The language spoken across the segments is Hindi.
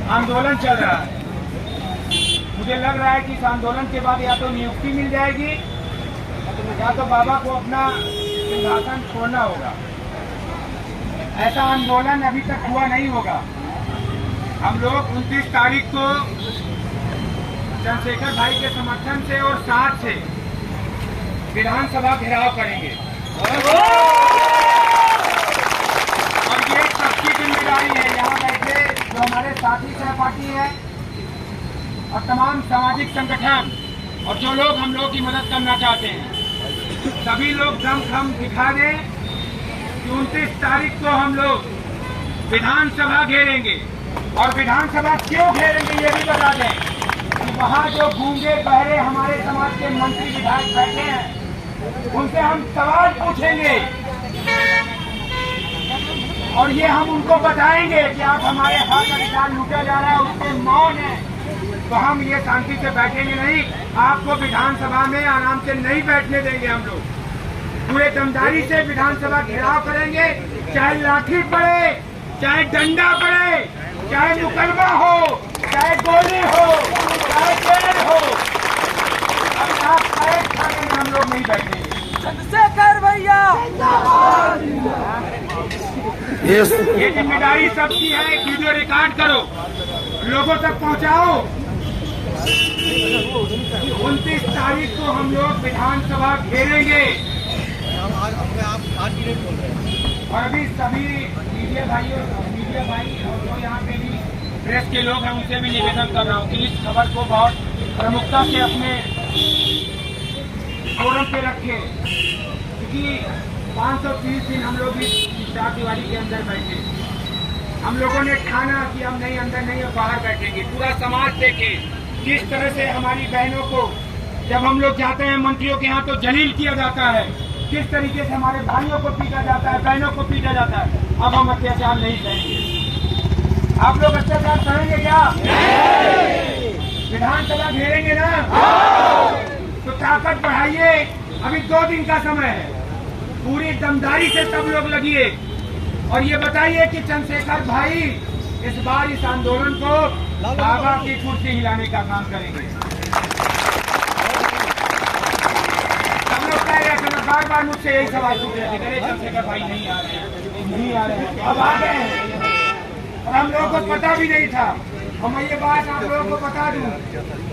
आंदोलन चल रहा है। मुझे लग रहा है कि इस आंदोलन के बाद या तो नियुक्ति मिल जाएगी या तो बाबा को अपना सिंहासन छोड़ना होगा। ऐसा आंदोलन अभी तक हुआ नहीं होगा। हम लोग 29 तारीख को चंद्रशेखर भाई के समर्थन से और साथ से विधानसभा घेराव करेंगे और ये सबकी जिम्मेदारी है। यहाँ बैठे जो हमारे साथी सहपाठी हैं और तमाम सामाजिक संगठन और जो लोग हम लोग की मदद करना चाहते हैं, सभी लोग दमखम दिखा दें कि 29 तारीख को हम लोग विधानसभा घेरेंगे। और विधानसभा क्यों घेरेंगे ये भी बता दें कि वहाँ जो गूंगे बहरे हमारे समाज के मंत्री विधायक बैठे हैं, उनसे हम सवाल पूछेंगे और ये हम उनको बताएंगे कि आप हमारे हक अधिकार लूटा जा रहा है, उसके मौन है। तो हम ये शांति से बैठेंगे नहीं, आपको विधानसभा में आराम से नहीं बैठने देंगे। हम लोग पूरे दमदारी से विधानसभा घेराव करेंगे, चाहे लाठी पड़े, चाहे डंडा पड़े, चाहे मुकदमा हो, चाहे गोली हो, चाहे जेल हो, आप पैर खाने में हम लोग नहीं बैठेंगे। चंद्रशेखर भैया ये जिम्मेदारी सबकी है। वीडियो रिकॉर्ड करो, लोगों तक पहुंचाओ। 29 तारीख को हम लोग विधानसभा घेरेंगे और अभी सभी मीडिया भाई और जो यहाँ पे भी प्रेस के लोग हैं उनसे भी निवेदन कर रहा हूँ कि इस खबर को बहुत प्रमुखता से अपने फोरम पे रखें, क्योंकि 530 दिन हम लोग इस चार दीवारी के अंदर बैठे। हम लोगों ने ठाना कि हम नहीं अंदर नहीं और बाहर बैठेंगे। पूरा समाज देखे किस तरह से हमारी बहनों को जब हम लोग जाते हैं मंत्रियों के यहाँ तो जलील किया जाता है, किस तरीके से हमारे भाइयों को पीटा जाता है, बहनों को पीटा जाता है। अब हम अत्याचार नहीं सहेंगे। आप लोग अत्याचार सहेंगे क्या? विधानसभा घेरेंगे ना? तो ताकत बढ़ाइए, अभी 2 दिन का समय है। पूरी दमदारी से सब लोग लगिए और ये बताइए कि चंद्रशेखर भाई इस बार इस आंदोलन को बाबा की कुर्सी हिलाने का काम करेंगे। सब लोग कह रहे थे, बार मुझसे यही सवाल पूछ रहे थे, चंद्रशेखर भाई नहीं आ रहे, अब आ गए हैं। और हम लोगों को पता भी नहीं था। और मैं ये बात आप लोगों को बता दूं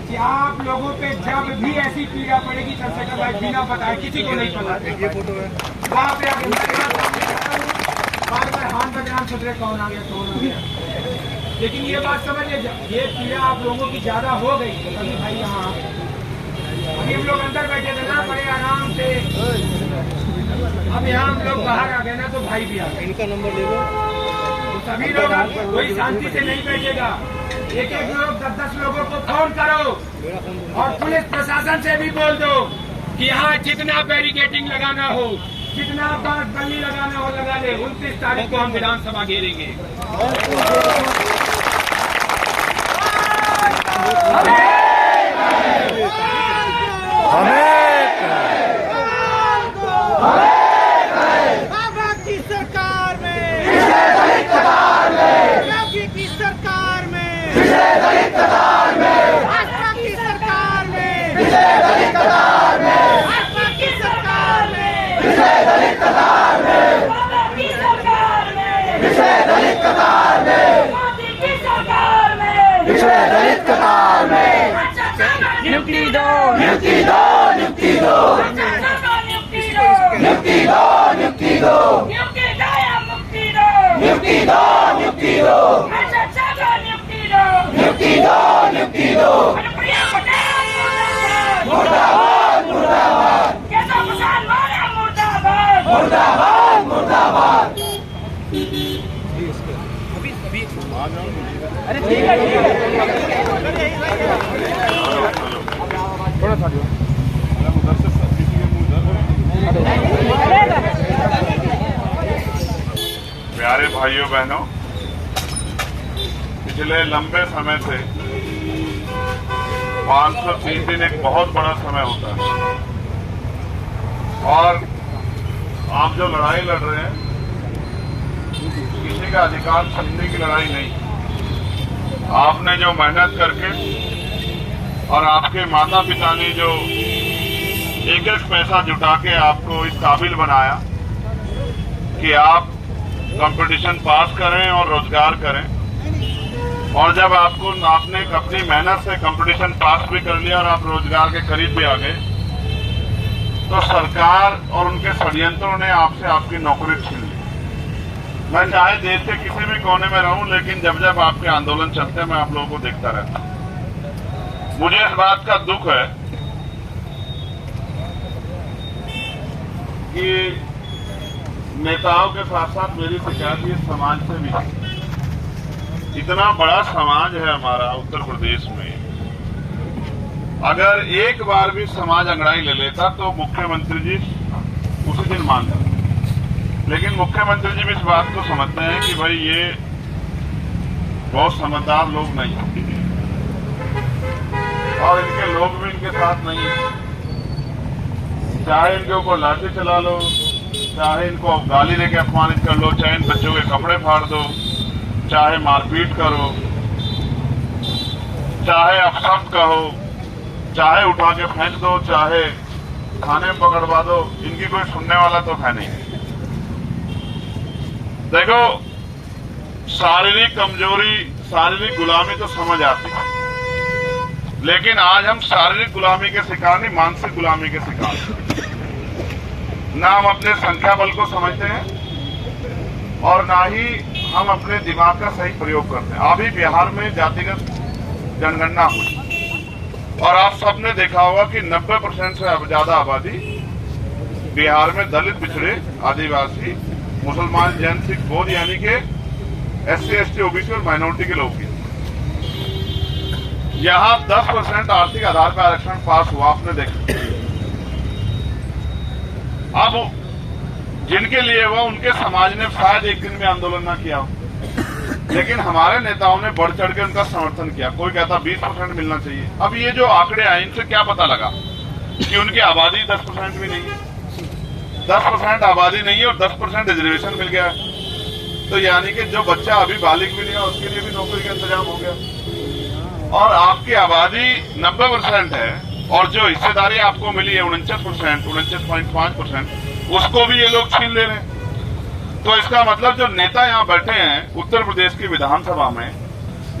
कि आप लोगों पे जब भी ऐसी पीड़ा पड़ेगी चंद्रशेखर भाई बिना बताए, किसी को नहीं पता, वहाँ पे बार हाथ बदनाम सोच रहे कौन आ गया कौन आ गया। लेकिन ये बात समझिए, ये पीड़ा आप लोगों की ज्यादा हो गई तो अभी भाई यहाँ अभी हम लोग अंदर बैठे थे ना बड़े आराम से, अब यहाँ हम लोग बाहर आ गए ना तो भाई भी आ गए। इनका नंबर ले लो। तो सभी लोग कोई शांति से नहीं बैठेगा। एक लोग 10 लोगों को फोन करो और पुलिस प्रशासन से भी बोल दो कि यहाँ जितना बैरिकेडिंग लगाना हो, जितना बार बल्ली लगाना हो लगा ले। 29 तारीख को हम विधानसभा घेरेंगे। बाबा की सरकार में, योगी की सरकार में, भाजपा की सरकार में, भाजपा की सरकार में, बाबा की सरकार में, मोदी की सरकार में, नियुक्ति दो, नियुक्ति दो, नियुक्ति दो, नियुक्ति दो, नियुक्ति दो, नियुक्ति दो, नियुक्ति दो या मुक्ति दो, नियुक्ति दो, नियुक्ति दो, नियुक्ति दो, नियुक्ति दो, नियुक्ति दो, प्रिया पटेल मुर्दाबाद, मुर्दाबाद, केशव प्रसाद मौर्य मुर्दाबाद, मुर्दाबाद, मुर्दाबाद। अरे ठीक है, थोड़ा सा प्यारे भाइयों बहनों, पिछले लंबे समय से 530 दिन एक बहुत बड़ा समय होता है और आप जो लड़ाई लड़ रहे हैं किसी का अधिकार छीनने की लड़ाई नहीं। आपने जो मेहनत करके और आपके माता पिता ने जो एक एक पैसा जुटा के आपको इस काबिल बनाया कि आप कंपटीशन पास करें और रोजगार करें, और जब आपने अपनी मेहनत से कंपटीशन पास भी कर लिया और आप रोजगार के करीब भी आ गए, तो सरकार और उनके षड्यंत्रों ने आपसे आपकी नौकरी छीन ली। मैं चाहे देश के किसी भी कोने में रहूं, लेकिन जब जब आपके आंदोलन चलते हैं मैं आप लोगों को देखता रहता हूं। मुझे इस बात का दुख है कि नेताओं के साथ साथ मेरी शिकायत ये समाज से भी है। इतना बड़ा समाज है हमारा उत्तर प्रदेश में, अगर एक बार भी समाज अंगड़ाई ले लेता तो मुख्यमंत्री जी उसी दिन मान लेते। लेकिन मुख्यमंत्री जी भी इस बात को समझते हैं कि भाई ये बहुत समझदार लोग नहीं हैं और इनके लोग भी इनके साथ नहीं है। चाहे इनके ऊपर लाठी चला लो, चाहे इनको गाली देके अपमानित कर लो, चाहे इन बच्चों के कपड़े फाड़ दो, चाहे मारपीट करो, चाहे अपशब्द कहो, चाहे उठा के फेंक दो, चाहे थाने में पकड़वा दो, इनकी कोई सुनने वाला तो है नहीं। देखो, शारीरिक कमजोरी, शारीरिक गुलामी तो समझ आती है, लेकिन आज हम शारीरिक गुलामी के शिकार नहीं, मानसिक गुलामी के शिकार हैं। ना हम अपने संख्या बल को समझते हैं और ना ही हम अपने दिमाग का सही प्रयोग करते हैं। अभी बिहार में जातिगत जनगणना हुई और आप सबने देखा होगा कि 90% से ज्यादा आबादी बिहार में दलित, पिछड़े, आदिवासी, मुसलमान, जैन, सिख, बौद्ध यानी कि SC, ST, OBC और माइनॉरिटी के लोग की। यहां 10% आर्थिक आधार पर आरक्षण पास हुआ, आपने देखा। अब जिनके लिए हुआ उनके समाज ने शायद एक दिन में आंदोलन ना किया हो, लेकिन हमारे नेताओं ने बढ़ चढ़ के उनका समर्थन किया। कोई कहता 20% मिलना चाहिए। अब ये जो आंकड़े आए इनसे क्या पता लगा कि उनकी आबादी 10% भी नहीं है, 10% आबादी नहीं है और 10% रिजर्वेशन मिल गया है। तो यानी कि जो बच्चा अभी बालिग भी नहीं है उसके लिए भी नौकरी का इंतजाम हो गया। और आपकी आबादी 90% है और जो हिस्सेदारी आपको मिली है 49%, 49.5%, उसको भी ये लोग छीन ले रहे हैं। तो इसका मतलब जो नेता यहाँ बैठे हैं उत्तर प्रदेश की विधानसभा में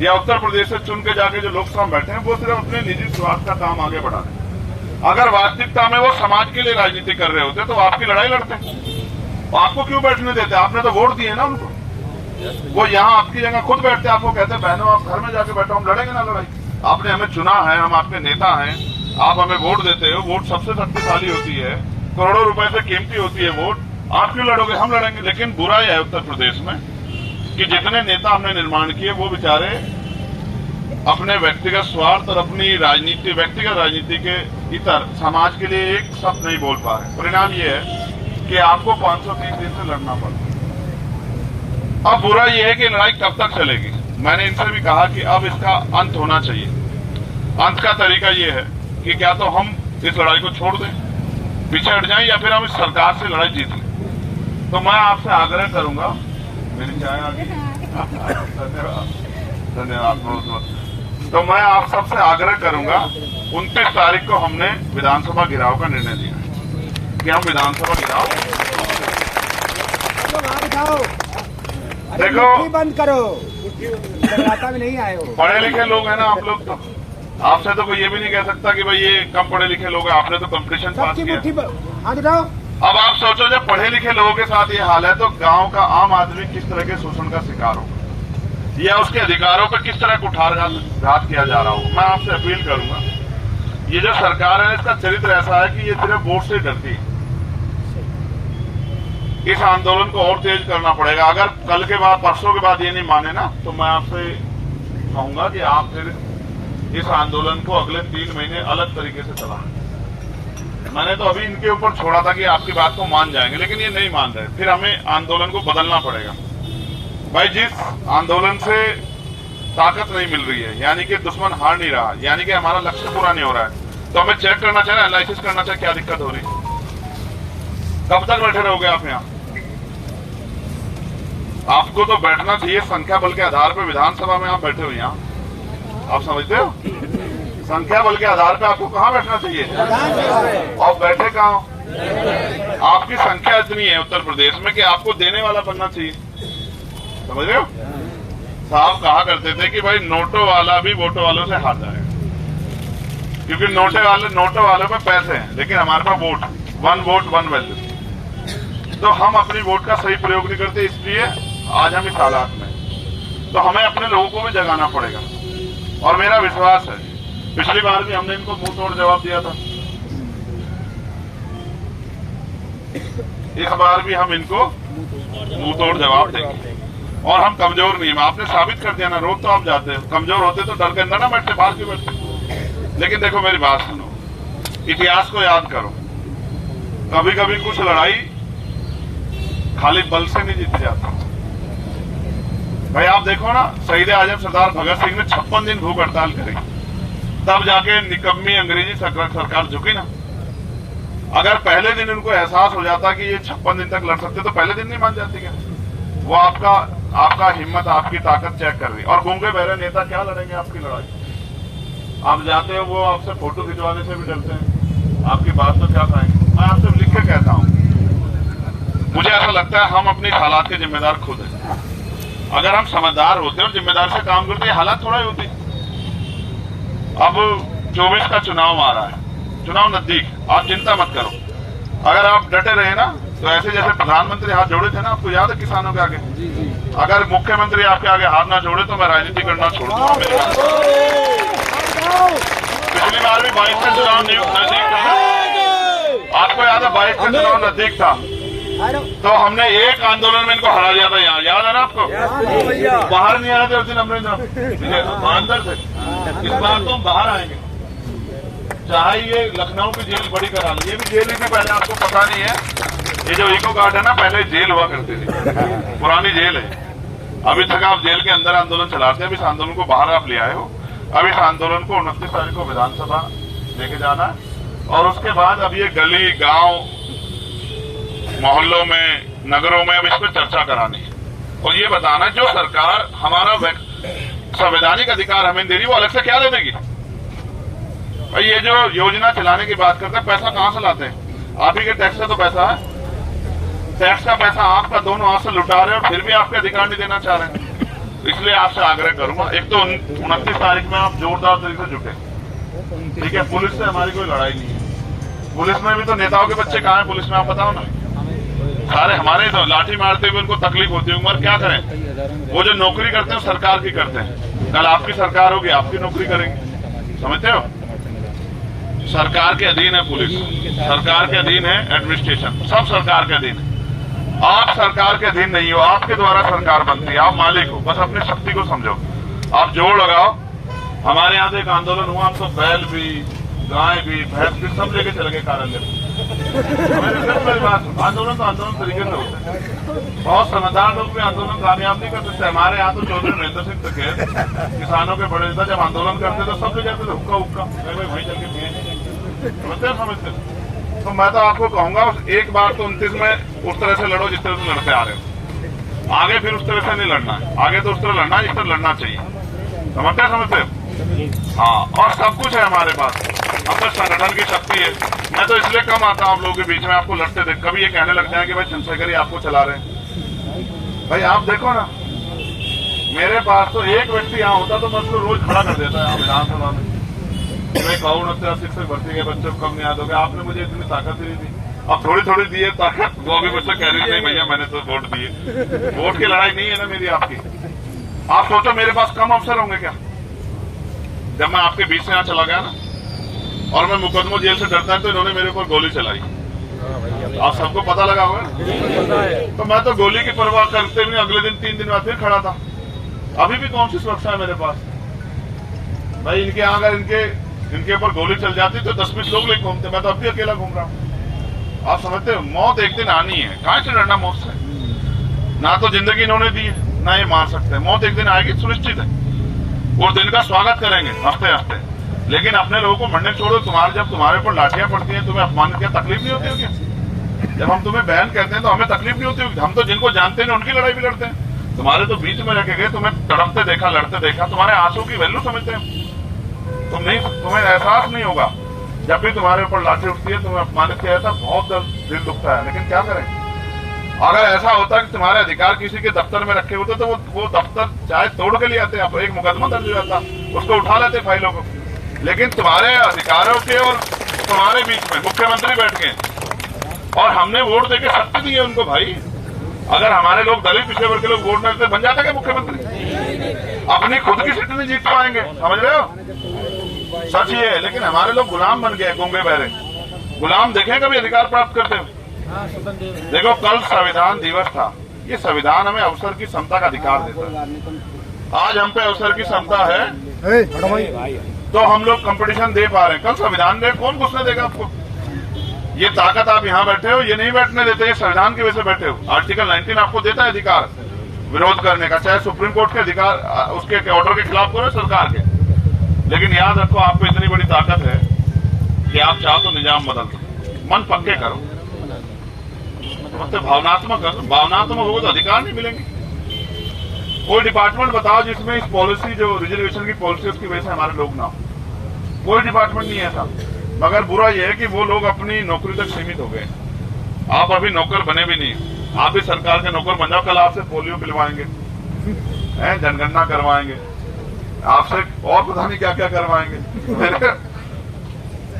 या उत्तर प्रदेश से चुन के जाके जो लोकसभा में बैठे हैं, वो सिर्फ अपने निजी स्वार्थ का काम आगे बढ़ा रहे हैं। अगर वास्तविकता में वो समाज के लिए राजनीति कर रहे होते तो आपकी लड़ाई लड़ते। आपको क्यों बैठने देते? आपने तो वोट दिए ना उनको। वो यहाँ आपकी जगह खुद बैठते, आपको कहते बहनों आप घर में जाके बैठो, हम लड़ेंगे ना लड़ाई। आपने हमें चुना है, हम आपके नेता हैं, आप हमें वोट देते हो। वोट सबसे शक्तिशाली होती है, करोड़ों रुपए से कीमती होती है वोट। आप क्यों लड़ोगे? हम लड़ेंगे। लेकिन बुरा यह है उत्तर प्रदेश में कि जितने नेता हमने निर्माण किए वो बेचारे अपने व्यक्तिगत स्वार्थ और अपनी राजनीति, व्यक्तिगत राजनीति के इतर समाज के लिए एक शब्द नहीं बोल पा रहे। परिणाम ये है कि आपको 530 दिन से लड़ना पड़ा। अब बुरा यह है कि लड़ाई कब तक चलेगी। मैंने इनसे भी कहा कि अब इसका अंत होना चाहिए। अंत का तरीका यह है कि क्या तो हम इस लड़ाई को छोड़ दें, पीछे हट जाएं, या फिर हम इस सरकार से लड़ाई जीत लें। तो मैं आपसे आग्रह करूंगा, मेरी चाय आ गई, धन्यवाद धन्यवाद बहुत बहुत। तो मैं आप सबसे आग्रह करूंगा, 29 तारीख को हमने विधानसभा घिराव का निर्णय लिया है कि हम विधानसभा घिराव देखो बंद करो, भी नहीं आए हो। पढ़े लिखे लोग हैं ना आप लोग, तो आपसे तो कोई ये भी नहीं कह सकता कि भाई ये कम पढ़े लिखे लोग हैं। आपने तो कंपटीशन पास किया। अब आप सोचो जब पढ़े लिखे लोगों के साथ ये हाल है तो गांव का आम आदमी किस तरह के शोषण का शिकार होगा या उसके अधिकारों पर किस तरह कुठारघात किया जा रहा हो। मैं आपसे अपील करूंगा, ये जो सरकार है इसका चरित्र ऐसा है कि ये सिर्फ वोट से डरती है। इस आंदोलन को और तेज करना पड़ेगा। अगर कल के बाद, परसों के बाद ये नहीं माने ना, तो मैं आपसे कहूंगा कि आप फिर इस आंदोलन को अगले 3 महीने अलग तरीके से चलाएं। मैंने तो अभी इनके ऊपर छोड़ा था कि आपकी बात को मान जाएंगे, लेकिन ये नहीं मान रहे। फिर हमें आंदोलन को बदलना पड़ेगा। भाई जिस आंदोलन से ताकत नहीं मिल रही है, यानी कि दुश्मन हार नहीं रहा, यानी कि हमारा लक्ष्य पूरा नहीं हो रहा है, तो हमें चेक करना चाहिए, एनालिसिस करना चाहिए क्या दिक्कत हो रही है। कब तक बैठे रहोगे आप यहाँ? आपको तो बैठना चाहिए संख्या बल के आधार पर। विधानसभा में आप बैठे हो यहाँ, आप समझते हो? संख्या बल के आधार पर आपको कहाँ बैठना चाहिए? और बैठे कहाँ हो? आपकी संख्या इतनी है उत्तर प्रदेश में कि आपको देने वाला बनना चाहिए, समझ रहे हो? साहब कहा करते थे कि भाई नोटों वाला भी वोटों वालों से हार जाएगा, क्योंकि नोटों वालों पे पैसे हैं, लेकिन हमारे पास vote, one vote one value. तो हम अपनी वोट का सही प्रयोग नहीं करते, इसलिए आज हम इस हालात में। तो हमें अपने लोगों को भी जगाना पड़ेगा, और मेरा विश्वास है पिछली बार भी हमने इनको मुंह तोड़ जवाब दिया था, इस बार भी हम इनको मुंह तोड़ जवाब देंगे। और हम कमजोर नहीं है, आपने साबित कर दिया ना, रोज तो आप जाते हो, कमजोर होते तो डर के अंदर ना बैठते, बाहर क्यों बैठते? लेकिन देखो मेरी बात सुनो, इतिहास को याद करो, कभी कभी कुछ लड़ाई खाली बल से नहीं जीती जाती। भाई आप देखो ना, शहीद आजम सरदार भगत सिंह ने 56 दिन भूख हड़ताल करी, तब जाके निकम्मी अंग्रेजी सरकार झुकी ना। अगर पहले दिन उनको एहसास हो जाता कि ये 56 दिन तक लड़ सकते तो पहले दिन नहीं मान जाती क्या? वो आपका हिम्मत, आपकी ताकत चेक कर रही। और गूंगे बहरे नेता क्या लड़ेंगे आपकी लड़ाई? आप जाते हो, वो आपसे फोटो खिंचवाने से भी डरते हैं, आपकी बात तो क्या कहेंगे? मैं आपसे लिख के कहता हूँ, मुझे ऐसा लगता है हम अपनी हालात के जिम्मेदार खुद हैं। अगर हम समझदार होते और जिम्मेदार से काम करते, हालात थोड़ा ही होती। अब 24 का चुनाव आ रहा है, चुनाव नजदीक, आप चिंता मत करो। अगर आप डटे रहे ना, तो ऐसे जैसे प्रधानमंत्री हाथ जोड़े थे ना, आपको याद है किसानों के आगे? अगर मुख्यमंत्री आपके आगे हाथ ना जोड़े तो मैं राजनीति करना छोड़ दूंगा। पिछली बार भी 22 का चुनाव नजदीक था, आपको याद है 22 का चुनाव नजदीक था, तो हमने एक आंदोलन में इनको हरा दिया था यहाँ, याद है ना आपको? बाहर नहीं आए थे उस दिन अमरिंदर, अंदर थे। इस बार तो हम बाहर आएंगे, चाहे ये लखनऊ की जेल बड़ी करा ली, ये भी जेल ही थी पहले, आपको पता नहीं है। ये जो इको गार्ड है ना, पहले जेल हुआ करती थी, पुरानी जेल है। अभी तक आप जेल के अंदर आंदोलन चलाते हैं, अब इस आंदोलन को बाहर आप ले आए हो। अब इस आंदोलन को 29 तारीख को विधानसभा लेके जाना है, और उसके बाद अब ये गली गांव मोहल्लों में, नगरों में अब इस पर चर्चा करानी है, और ये बताना जो सरकार हमारा संवैधानिक अधिकार हमें दे रही, वो अलग से क्या दे देगी? भाई ये जो योजना चलाने की बात करते हैं, पैसा कहां से लाते हैं? आप ही के टैक्स से तो पैसा है, टैक्स का पैसा आपका दोनों हाथ से लुटा रहे हैं, और फिर भी आपके अधिकार नहीं देना चाह रहे हैं। इसलिए आपसे आग्रह करूंगा, एक तो 29 तारीख में आप जोरदार तरीके से जुटे, ठीक है? पुलिस से हमारी कोई लड़ाई नहीं है, पुलिस में भी तो नेताओं के बच्चे कहाँ हैं पुलिस में, आप बताओ ना? सारे हमारे तो लाठी मारते हुए उनको तकलीफ होती है, उम्र क्या करें? वो जो नौकरी करते हैं सरकार की करते हैं, कल आपकी सरकार होगी, आपकी नौकरी करेंगे, समझते हो? सरकार के अधीन है पुलिस, सरकार के अधीन है एडमिनिस्ट्रेशन, सब सरकार के अधीन है। आप सरकार के अधीन नहीं हो, आपके द्वारा सरकार बनती है, आप मालिक हो, बस अपनी शक्ति को समझो, आप जोड़ लगाओ। हमारे यहाँ से एक आंदोलन हुआ, हम तो बैल भी, गाय भी, भैंस भी सब लेके चले गए कार्यालय। आंदोलन तो आंदोलन तरीके से होते हैं, बहुत समझदार लोग भी आंदोलन कामयाब नहीं कर सकते। हमारे यहाँ तो चौधरी महेंद्र सिंह तक किसानों के बड़े नेता जब आंदोलन करते तो सब ले जाते थे हुक्का हुक्का, वहीं चल के पिए, समझते। तो मैं तो आपको कहूंगा, एक बार तो 29 में उस तरह से लड़ो जिस तरह से लड़ते आ रहे हो, आगे फिर उस तरह से नहीं लड़ना है, आगे तो उस तरह लड़ना है जिस तरह लड़ना चाहिए, समझते? हाँ, और सब कुछ है हमारे पास, अपने संगठन की शक्ति है। मैं तो इसलिए कम आता हूँ आप लोगों के बीच में, आपको लड़ते देख, कभी ये कहने लग जाए कि भाई चंद्रशेखर ही आपको चला रहे हैं। भाई आप देखो ना, मेरे पास तो एक व्यक्ति यहाँ होता तो मैं उसको रोज खड़ा कर देता है यहाँ विधानसभा में। मैं कहूँ ना, शिक्षक भर्ती के बच्चों को कम नहीं याद होगा, आपने मुझे इतनी ताकत ही नहीं दी, अब थोड़ी थोड़ी दी है ताकत, वो अभी मुझसे कह रही नहीं भैया मैंने तो वोट दिए। वोट की लड़ाई नहीं है ना मेरी आपकी। आप सोचो मेरे पास कम अवसर होंगे क्या? जब मैं आपके बीच से यहाँ चला गया ना, और मैं मुकदमों जेल से डरता है, तो इन्होंने मेरे ऊपर गोली चलाई, आप सबको पता लगा होगा। तो मैं तो गोली की परवाह करते हुए अगले दिन 3 दिन बाद फिर खड़ा था। अभी भी कौन सी सुरक्षा है मेरे पास? भाई इनके यहाँ अगर इनके ऊपर गोली चल जाती तो 10-20 लोग लेके घूमते, मैं तो अब भी अकेला घूम रहा हूँ। आप समझते हो, मौत एक दिन आनी है, कहाँ से डरना मौत से? ना तो जिंदगी इन्होंने दी है, ना ये मार सकते हैं, मौत एक दिन आएगी सुनिश्चित है। वो दिन का स्वागत करेंगे हंसते हंसते, लेकिन अपने लोगों को मरने छोड़ो। जब तुम्हारे ऊपर लाठियां पड़ती हैं, तुम्हें अपमानित क्या तकलीफ नहीं होती है क्या? जब हम तुम्हें बहन कहते हैं तो हमें तकलीफ नहीं होती? हम तो जिनको जानते हैं उनकी लड़ाई भी लड़ते हैं। तुम्हारे तो बीच में रह गए, तुम्हें तड़पते देखा, लड़ते देखा, तुम्हारे आंसू की वैल्यू समझते हैं तुम्हें एहसास नहीं होगा। जब भी तुम्हारे ऊपर लाठी उठती है, तुम्हें अपमानित किया जाता है, बहुत दिल दुखता है। लेकिन क्या करें, अगर ऐसा होता कि तुम्हारे अधिकार किसी के दफ्तर में रखे होते तो वो दफ्तर चाहे तोड़ के लिए आते, अब एक मुकदमा दर्ज हो जाता, उसको उठा लेते फाइलों को। लेकिन तुम्हारे अधिकारों के और तुम्हारे बीच में मुख्यमंत्री बैठ गए और हमने वोट देके शक्ति दी है उनको। भाई अगर हमारे लोग दलित पिछड़े वर्ग के लोग वोट न देते, बन जाता क्या मुख्यमंत्री? अपनी खुद की सीट नहीं जीत पाएंगे, समझ रहे हो? सच ये है। लेकिन हमारे लोग गुलाम बन गए, गूंगे बहरे गुलाम। देखें कभी अधिकार प्राप्त करते हुए? देखो, कल संविधान दिवस था। ये संविधान हमें अवसर की समता का अधिकार देता है। आज हम पे अवसर की समता है तो हम लोग कंपटीशन दे पा रहे हैं। कल संविधान दे, कौन घुसने देगा आपको? ये ताकत आप यहाँ बैठे हो, ये नहीं बैठने देते, ये संविधान की वजह से बैठे हो। आर्टिकल 19 आपको देता है अधिकार विरोध करने का, चाहे सुप्रीम कोर्ट के अधिकार उसके ऑर्डर के खिलाफ करो, सरकार के। लेकिन याद रखो, आपको इतनी बड़ी ताकत है कि आप चाहो तो निजाम बदल दो। मन पक्के करो, मतलब भावनात्मक होगा तो अधिकार नहीं मिलेंगे। कोई डिपार्टमेंट बताओ जिसमें इस पॉलिसी, जो रिजर्वेशन की पॉलिसी, उसकी वजह से हमारे लोग ना हो। कोई डिपार्टमेंट नहीं है ऐसा। मगर बुरा यह है कि वो लोग अपनी नौकरी तक सीमित हो गए। आप अभी नौकर बने भी नहीं, आप भी सरकार के नौकर बन जाओ। कल आपसे पोलियो पिलवाएंगे, जनगणना करवाएंगे, आपसे और पता नहीं क्या क्या करवाएंगे।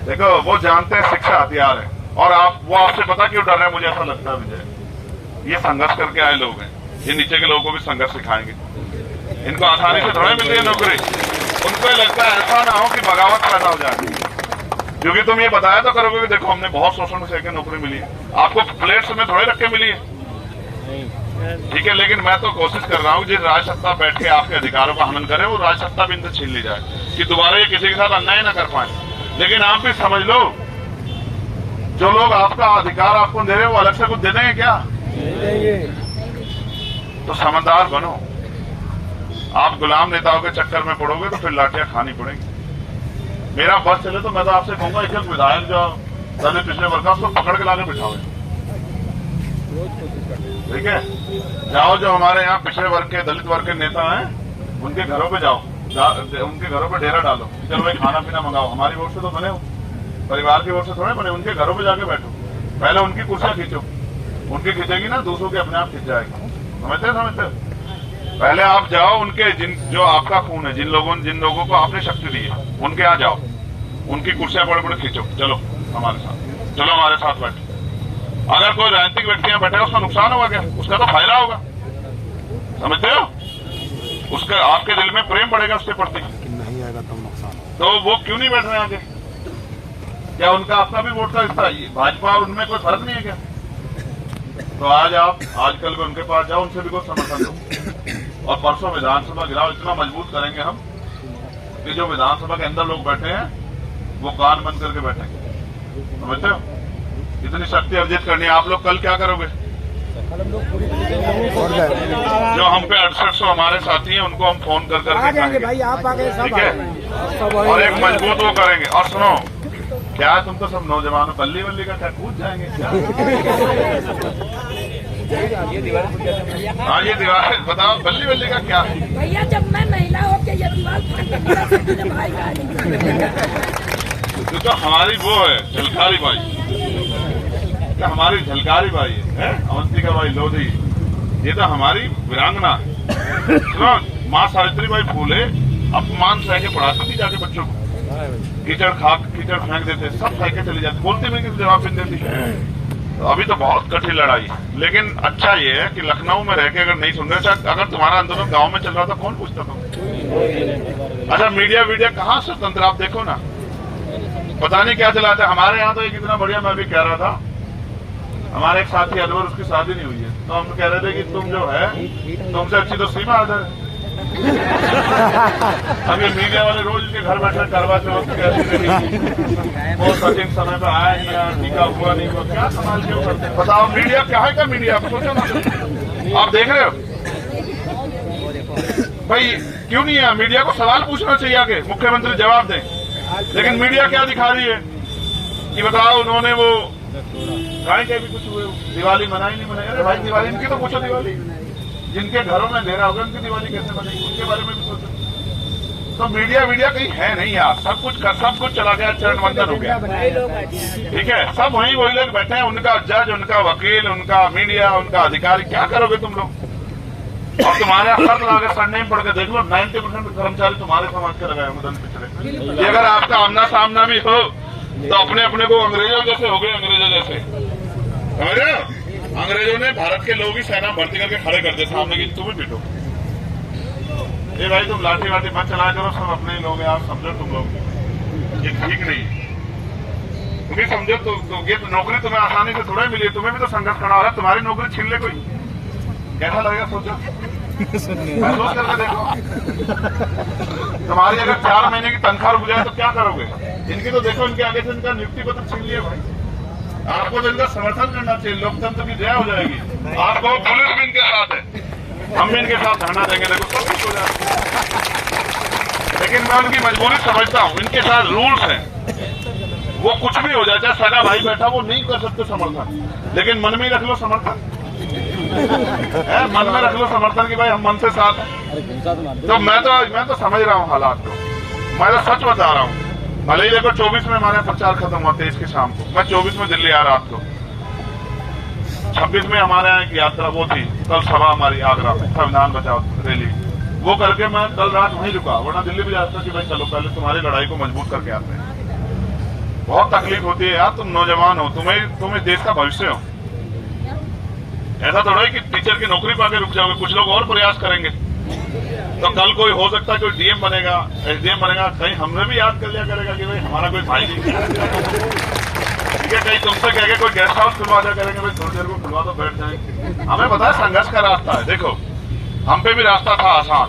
देखो, वो जानते हैं शिक्षा हथियार है, और वो आपसे पता क्यों डर रहे हैं? मुझे ऐसा लगता है विजय, ये संघर्ष करके आए लोग हैं। ये नीचे के लोगों को भी संघर्ष सिखाएंगे। इनको आसानी से थोड़ा मिल रही है नौकरी। उनको लगता है ऐसा ना हो कि बगावत पैदा हो जाए, क्योंकि तुम ये बताया तो करोगे कि देखो हमने बहुत शोषण से नौकरी मिली है, आपको प्लेट्स में थोड़े रख के मिली है। ठीक है, लेकिन मैं तो कोशिश कर रहा हूँ जिस राजसत्ता बैठ के आपके अधिकारों का हनन करे, वो राजसत्ता भी इनसे छीन ली जाए कि दोबारा ये किसी के साथ अन्याय ना कर पाए। लेकिन आप भी समझ लो, जो लोग आपका अधिकार आपको दे रहे हैं वो अलग से कुछ दे देंगे क्या? तो समझदार बनो। आप गुलाम नेताओं के चक्कर में पड़ोगे तो फिर लाठियां खानी पड़ेंगी। मेरा बस चले तो मैं तो आपसे कहूंगा, एक विधायक जो दलित पिछले वर्ग का, उसको पकड़ के लाके बिठाओ। ठीक है, जाओ, जो हमारे यहाँ पिछड़े वर्ग के, दलित वर्ग के नेता हैं, उनके घरों पे जाओ, उनके घरों पे डेरा डालो, चलो भाई खाना पीना मंगाओ। हमारी वोट से तो बने हो, परिवार की वोट से थोड़े बने। उनके घरों पे जाके बैठो, पहले उनकी कुर्सियां खींचो। उनकी खींचेगी ना, दूसरों के अपने आप खींच जाएगी। समझते? पहले आप जाओ उनके, जो आपका खून है, जिन लोगों को आपने शक्ति दी है, उनके यहाँ जाओ, उनकी कुर्सियां बड़े बड़े खींचो, चलो हमारे साथ, चलो हमारे साथ बैठो। अगर कोई राजनीतिक व्यक्ति यहाँ बैठेगा, उसका नुकसान होगा क्या? उसका तो फायदा होगा। समझते हो? उसका आपके दिल में प्रेम बढ़ेगा उसके प्रति। नहीं आएगा तो नुकसान। तो वो क्यों नहीं बैठ रहे आगे? क्या उनका अपना भी वोट का हिस्सा? भाजपा और उनमें कोई फर्क नहीं है क्या? तो आज आप आजकल में उनके पास जाओ, उनसे भी कोई समर्थन दो। और परसों विधानसभा गिराओ, इतना मजबूत करेंगे हम कि जो विधानसभा के अंदर लोग बैठे हैं वो कान बंद करके बैठेंगे। समझते हो? इतनी शक्ति अर्जित करनी है। आप लोग कल क्या करोगे? जो हम पे 6800 हमारे साथी हैं, उनको हम फोन कर करके भाई आप आ गए, ठीक है, और एक मजबूत वो करेंगे। और सुनो, क्या है, तुम तो सब नौजवान, बल्ली बल्ली का क्या कूद जाएंगे क्या? हाँ, ये दीवार बताओ, बल्ली बल्ली का क्या है? भैया जब मैं महिला हो के ये दीवार तो हमारी वो है झलकारी बाई, क्या हमारी झलकारी बाई है, अवंतिका बाई लोधी, ये तो हमारी वीरांगना है। सुनो, माँ सावित्री बाई फूले अपमान सह के पढ़ाती थी जाके बच्चों को, कीचड़ फेंक देते, सब फेंके चली जाती, बोलते भी किसी जवाब नहीं देती। तो अभी तो बहुत कठिन लड़ाई है। लेकिन अच्छा ये है कि लखनऊ में रह के अगर नहीं सुन रहे, अगर तुम्हारा आंदोलन गांव में चल रहा था, कौन पूछता था? अच्छा, मीडिया कहाँ स्वतंत्र? आप देखो ना, पता नहीं क्या चलाते। हमारे यहाँ तो एक इतना बढ़िया, मैं भी कह रहा था, हमारे एक साथी अलवर, उसकी शादी नहीं हुई है, तो हम कह रहे थे कि तुम जो है, तुमसे अच्छी तो सीमा आदर है। अब ये मीडिया वाले रोज के घर बैठे करवा चौथ वो सचिन समय पर आया नहीं, यार टीका हुआ नहीं, हुआ क्या सवाल क्यों करते? बताओ, मीडिया क्या है? क्या मीडिया? आप सोचो ना, आप देख रहे हो भाई क्यों नहीं है? मीडिया को सवाल पूछना चाहिए आगे, मुख्यमंत्री जवाब दें। लेकिन मीडिया क्या दिखा रही है कि बताओ उन्होंने वो गाय के भी कुछ हुए, दिवाली मनाई नहीं मनाई। अरे भाई दिवाली इनकी तो पूछो, दिवाली जिनके घरों में अंधेरा होगा उनकी दिवाली कैसे बनेगी, उनके बारे में भी सोचो। तो मीडिया कहीं है नहीं यार, सब कुछ चला गया, चरण वंदन हो गया। ठीक है, सब वही लोग बैठे हैं, उनका जज, उनका वकील, उनका मीडिया, उनका अधिकारी। क्या करोगे तुम लोग? और तुम्हारे खर्च लागे सरनेम पढ़ के देख लो, 90% कर्मचारी तुम्हारे समाज के लगाए होंगे धन पिछड़े। अगर आपका आमना सामना भी हो तो अपने अपने को अंग्रेजों जैसे हो गए, अंग्रेजों जैसे। समझ रहे हो? अंग्रेजों ने भारत के लोग ही सेना भर्ती करके खड़े कर दिए सामने की, तुम ही पीटो। ये भाई तुम लाठी वाठी मत चलाया करो, सब अपने ही लोग हैं, आप समझो तुम लोग, ये ठीक नहीं। तुम्हें समझो तो ये नौकरी तुम्हें आसानी से थोड़ा मिली है, तुम्हें भी तो संघर्ष करना हो रहा है। तुम्हारी नौकरी छीन ले कोई, कैसा लगेगा सोचो, महसूस करके देखो। तुम्हारी अगर 4 महीने की तनख्वाह रुक जाए तो क्या करोगे? इनकी तो देखो, इनके आगे से इनका नियुक्ति पत्र छीन लिया भाई। आपको तो इनका समर्थन करना चाहिए, लोकतंत्र की जय हो जाएगी। आपको पुलिस भी इनके साथ है, हम भी इनके साथ धरना देंगे, देखो सब कुछ हो जाएगा। लेकिन मैं उनकी मजबूरी समझता हूँ, इनके साथ रूल्स हैं, वो कुछ भी हो जाए, चाहे सगा भाई बैठा वो नहीं कर सकते समर्थन, लेकिन मन में ही रख लो समर्थन, मन में रख लो समर्थन की भाई हम मन से साथ हैं। तो मैं तो समझ रहा हूँ हालात को, मैं तो सच बता रहा हूँ। भले ही देखो 24 में हमारा प्रचार खत्म हुआ, 23 की शाम को, मैं 24 में दिल्ली आया रात को, 26 में हमारे यहाँ की यात्रा वो थी, कल सभा हमारी आगरा में, संविधान बचाओ रैली, वो करके मैं कल रात वहीं रुका, वरना दिल्ली भी जाता कि भाई चलो पहले तुम्हारी लड़ाई को मजबूत करके आते हैं। बहुत तकलीफ होती है यार, तुम नौजवान हो, तुम इस देश का भविष्य हो। ऐसा थोड़ा है कि टीचर की नौकरी पाके रुक जाओगे, कुछ लोग और प्रयास करेंगे तो कल कोई हो सकता है कोई डीएम बनेगा, एसडीएम बनेगा, कहीं हमने भी याद कर लिया करेगा कि भाई हमारा कोई भाई नहीं है। ठीक है, कहीं तुमसे कह के कोई गेस्ट हाउस खुलवा दिया करेंगे, भाई थोड़ी देर को खुलवा दो, बैठ जाएंगे। हमें पता है संघर्ष का रास्ता है, देखो हम पे भी रास्ता था आसान,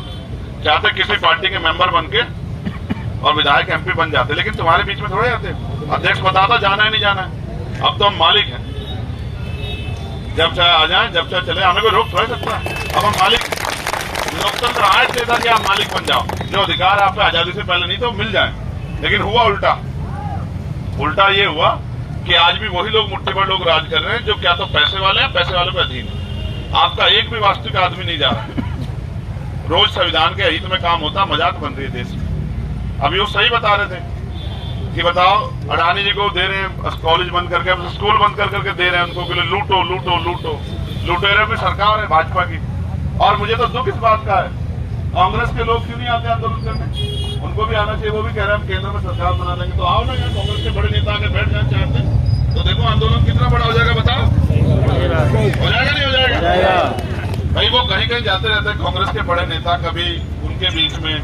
चाहते किसी पार्टी के मेंबर बन के और विधायक एमपी बन जाते, लेकिन तुम्हारे बीच में थोड़े आते, अध्यक्ष बताता जाना है नहीं जाना है। अब तो हम मालिक हैं, जब चाहे आ जाए, जब चाहे चले, हमें कोई रोक थोड़ा सकता है। अब हम मालिक, लोकतंत्र आज से था कि आप मालिक बन जाओ, जो अधिकार आप पे आजादी से पहले नहीं तो मिल जाए, लेकिन हुआ उल्टा ये हुआ कि आज भी वही लोग मुट्ठी भर लोग राज कर रहे हैं, जो क्या तो पैसे वाले हैं, पैसे वालों के अधीन। आपका एक भी वास्तविक आदमी नहीं जा रहा, रोज संविधान के हित में काम होता, मजाक बन रही है देश में। अभी वो सही बता रहे थे कि बताओ अडानी जी को दे रहे हैं कॉलेज बंद करके, स्कूल बंद करके दे रहे हैं उनको, लूटो लूटो लूटो, लुटेरे की सरकार है भाजपा की। और मुझे तो दुख इस बात का है, कांग्रेस के लोग क्यों नहीं आते आंदोलन करने? उनको भी आना चाहिए, वो भी कह रहे हैं हम केंद्र में सरकार बना लेंगे, तो आओ ना यार, कांग्रेस के बड़े नेता आके बैठ जाए चाहते हैं तो देखो आंदोलन कितना बड़ा हो जाएगा, बताओ हो जाएगा नहीं हो जाएगा? भाई वो कहीं कहीं जाते रहते हैं कांग्रेस के बड़े नेता, कभी उनके बीच में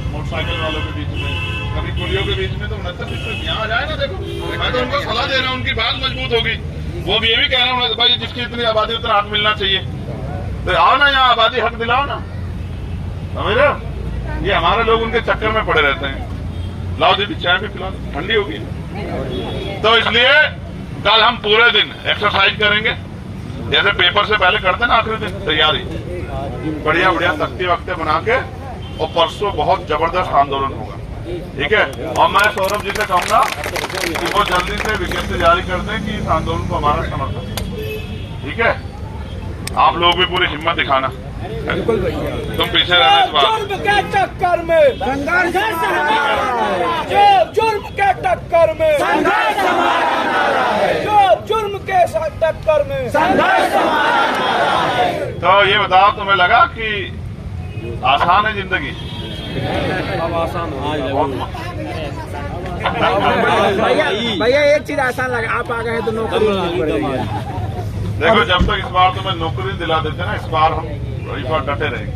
मोटरसाइकिल वालों के बीच में, कभी कुलियों के बीच में, तो 69 यहाँ आ जाए ना। देखो मैं तो उनको सलाह दे रहा हूँ, उनकी बात मजबूत होगी। वो भी ये भी कह रहा हूँ भाई जिसकी इतनी आबादी उतना हक मिलना चाहिए, तो आओ ना यहाँ आबादी हक दिलाओ ना, समझ रहे हो? ये हमारे लोग उनके चक्कर में पड़े रहते हैं। लाओ दीदी चाय भी पिला, ठंडी होगी। तो इसलिए कल हम पूरे दिन एक्सरसाइज करेंगे, जैसे पेपर से पहले करते ना आखिरी दिन तैयारी, बढ़िया बढ़िया तख्ती वख्ते बना के, और परसों बहुत जबरदस्त आंदोलन होगा। ठीक है, और मैं सौरभ जी से कहूंगा कि वो जल्दी से विज्ञप्ति जारी कर दें कि इस आंदोलन को हमारा समर्थन। ठीक है, आप लोग भी पूरी हिम्मत दिखाना, तुम पीछे रहना इस बात। जुर्म के टक्कर में संघर्ष, जुर्म के टक्कर में संघर्ष हमारा नारा है, जुर्म के टक्कर में संघर्ष हमारा नारा है। तो ये बताओ, तुम्हें लगा कि आसान है जिंदगी? अब आसान भैया एक चीज आसान लगा, आप आ गए तो नौकरी नहीं पड़ेगी। देखो जब तक इस बार तुम्हें नौकरी दिला देते ना, इस बार हम इस बार डटे रहेंगे।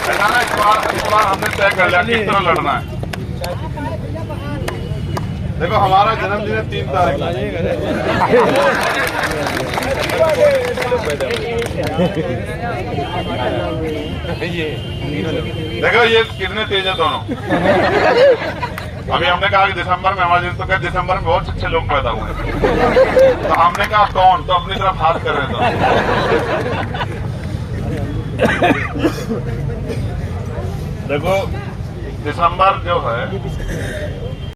ऐसा ना, इस बार हमने तय कर लिया किस तरह लड़ना है। देखो हमारा जन्मदिन है 3 तारीख। देखो ये कितने तेज है दोनों। अभी हमने कहा कि दिसंबर में हमारे दिन, तो क्या दिसंबर में बहुत अच्छे लोग पैदा हुए, तो हमने कहा कौन, तो अपनी तरफ हाथ कर रहे थे। देखो दिसंबर जो है